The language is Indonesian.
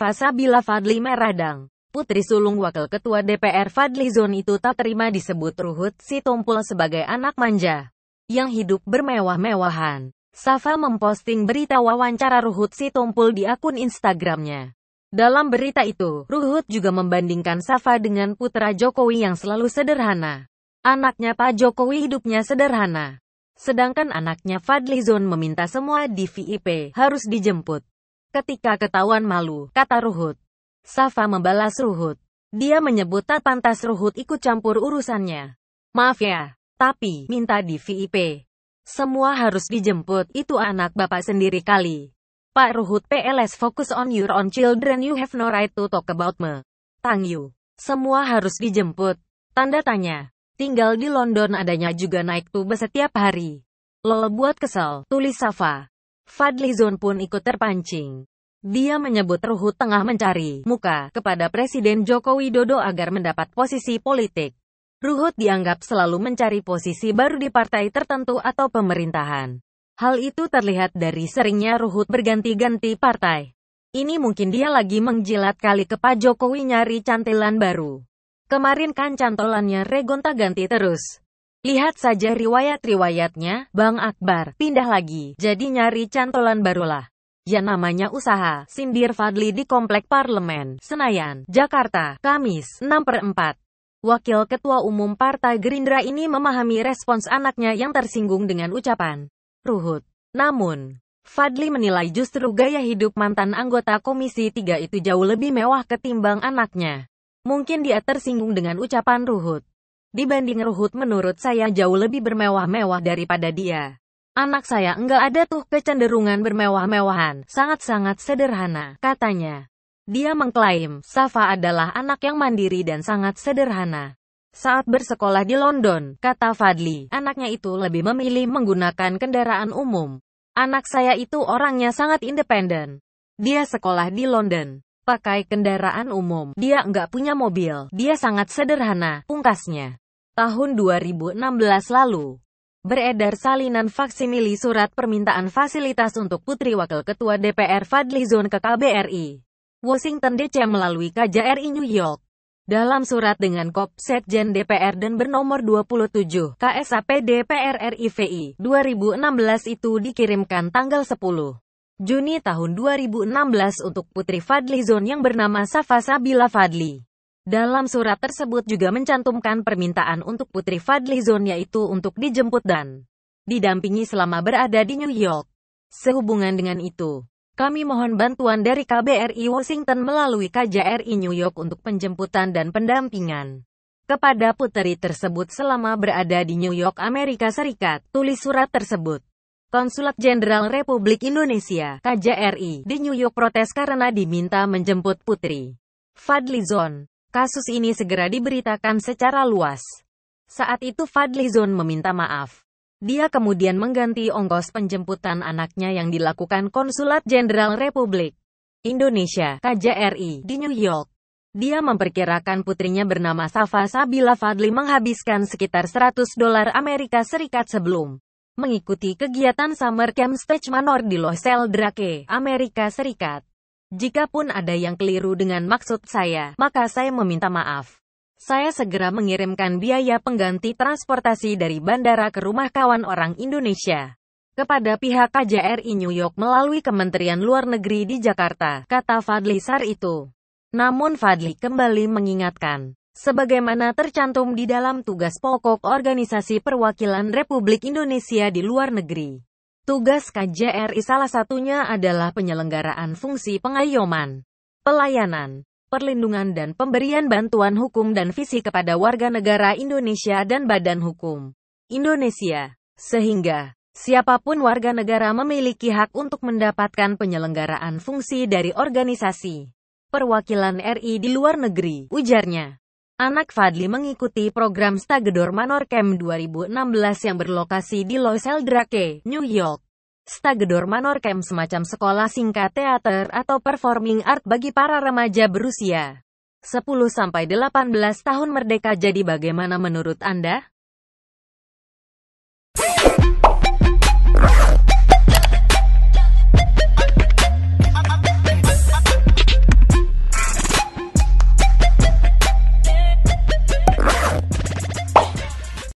Safa Sabila Fadly Meradang. Putri sulung Wakil Ketua DPR Fadlizon itu tak terima disebut Ruhut Sitompul sebagai anak manja yang hidup bermewah-mewahan. Safa memposting berita wawancara Ruhut Sitompul di akun Instagramnya. Dalam berita itu, Ruhut juga membandingkan Safa dengan putra Jokowi yang selalu sederhana. Anaknya Pak Jokowi hidupnya sederhana. Sedangkan anaknya Fadlizon meminta semua di VIP harus dijemput. Ketika ketahuan malu, kata Ruhut. Safa membalas Ruhut. Dia menyebut tak pantas Ruhut ikut campur urusannya. Maaf ya, tapi minta di VIP. Semua harus dijemput, itu anak bapak sendiri kali. Pak Ruhut PLS focus on your own children, you have no right to talk about me. Tang you. Semua harus dijemput. Tanda tanya. Tinggal di London adanya juga naik bus setiap hari. Lol buat kesel, tulis Safa. Fadlizon pun ikut terpancing. Dia menyebut Ruhut tengah mencari muka kepada Presiden Joko Widodo agar mendapat posisi politik. Ruhut dianggap selalu mencari posisi baru di partai tertentu atau pemerintahan. Hal itu terlihat dari seringnya Ruhut berganti-ganti partai. Ini mungkin dia lagi menjilat kali ke Pak Jokowi nyari cantilan baru. Kemarin kan cantolannya regonta-ganti terus. Lihat saja riwayat-riwayatnya, Bang Akbar, pindah lagi, jadi nyari cantolan barulah. Ya namanya usaha, sindir Fadly di Komplek Parlemen, Senayan, Jakarta, Kamis, 6/4. Wakil Ketua Umum Partai Gerindra ini memahami respons anaknya yang tersinggung dengan ucapan Ruhut. Namun, Fadly menilai justru gaya hidup mantan anggota Komisi 3 itu jauh lebih mewah ketimbang anaknya. Mungkin dia tersinggung dengan ucapan Ruhut. Dibanding Ruhut menurut saya jauh lebih bermewah-mewah daripada dia. Anak saya enggak ada tuh kecenderungan bermewah-mewahan, sangat-sangat sederhana, katanya. Dia mengklaim, Safa adalah anak yang mandiri dan sangat sederhana. Saat bersekolah di London, kata Fadly, anaknya itu lebih memilih menggunakan kendaraan umum. Anak saya itu orangnya sangat independen. Dia sekolah di London, pakai kendaraan umum, dia enggak punya mobil, dia sangat sederhana, pungkasnya. Tahun 2016 lalu, beredar salinan faksimili surat permintaan fasilitas untuk Putri Wakil Ketua DPR Fadlizon ke KBRI Washington DC melalui KJRI New York. Dalam surat dengan kop Sekjen DPR dan bernomor 27 KSAP DPR RI VI 2016 itu dikirimkan tanggal 10 Juni tahun 2016 untuk Putri Fadlizon yang bernama Safa Sabila Fadly. Dalam surat tersebut juga mencantumkan permintaan untuk Putri Fadlizon yaitu untuk dijemput dan didampingi selama berada di New York. Sehubungan dengan itu, kami mohon bantuan dari KBRI Washington melalui KJRI New York untuk penjemputan dan pendampingan kepada putri tersebut selama berada di New York, Amerika Serikat, tulis surat tersebut. Konsulat Jenderal Republik Indonesia, KJRI, di New York protes karena diminta menjemput Putri Fadlizon. Kasus ini segera diberitakan secara luas. Saat itu Fadlizon meminta maaf. Dia kemudian mengganti ongkos penjemputan anaknya yang dilakukan Konsulat Jenderal Republik Indonesia, KJRI, di New York. Dia memperkirakan putrinya bernama Safa Sabila Fadly menghabiskan sekitar $100 Amerika Serikat sebelum mengikuti kegiatan Summer Camp Stage Manor di Los Angeles, Amerika Serikat. Jikapun ada yang keliru dengan maksud saya, maka saya meminta maaf. Saya segera mengirimkan biaya pengganti transportasi dari bandara ke rumah kawan orang Indonesia kepada pihak KJRI New York melalui Kementerian Luar Negeri di Jakarta, kata Fadly saat itu. Namun Fadly kembali mengingatkan, sebagaimana tercantum di dalam tugas pokok Organisasi Perwakilan Republik Indonesia di Luar Negeri. Tugas KJRI salah satunya adalah penyelenggaraan fungsi pengayoman, pelayanan, perlindungan dan pemberian bantuan hukum dan visi kepada warga negara Indonesia dan Badan Hukum Indonesia. Sehingga, siapapun warga negara memiliki hak untuk mendapatkan penyelenggaraan fungsi dari organisasi perwakilan RI di luar negeri, ujarnya. Anak Fadly mengikuti program Stagedor Manor Camp 2016 yang berlokasi di Los Angeles, New York. Stagedor Manor Camp semacam sekolah singkat teater atau performing art bagi para remaja berusia 10-18 tahun merdeka. Jadi bagaimana menurut Anda?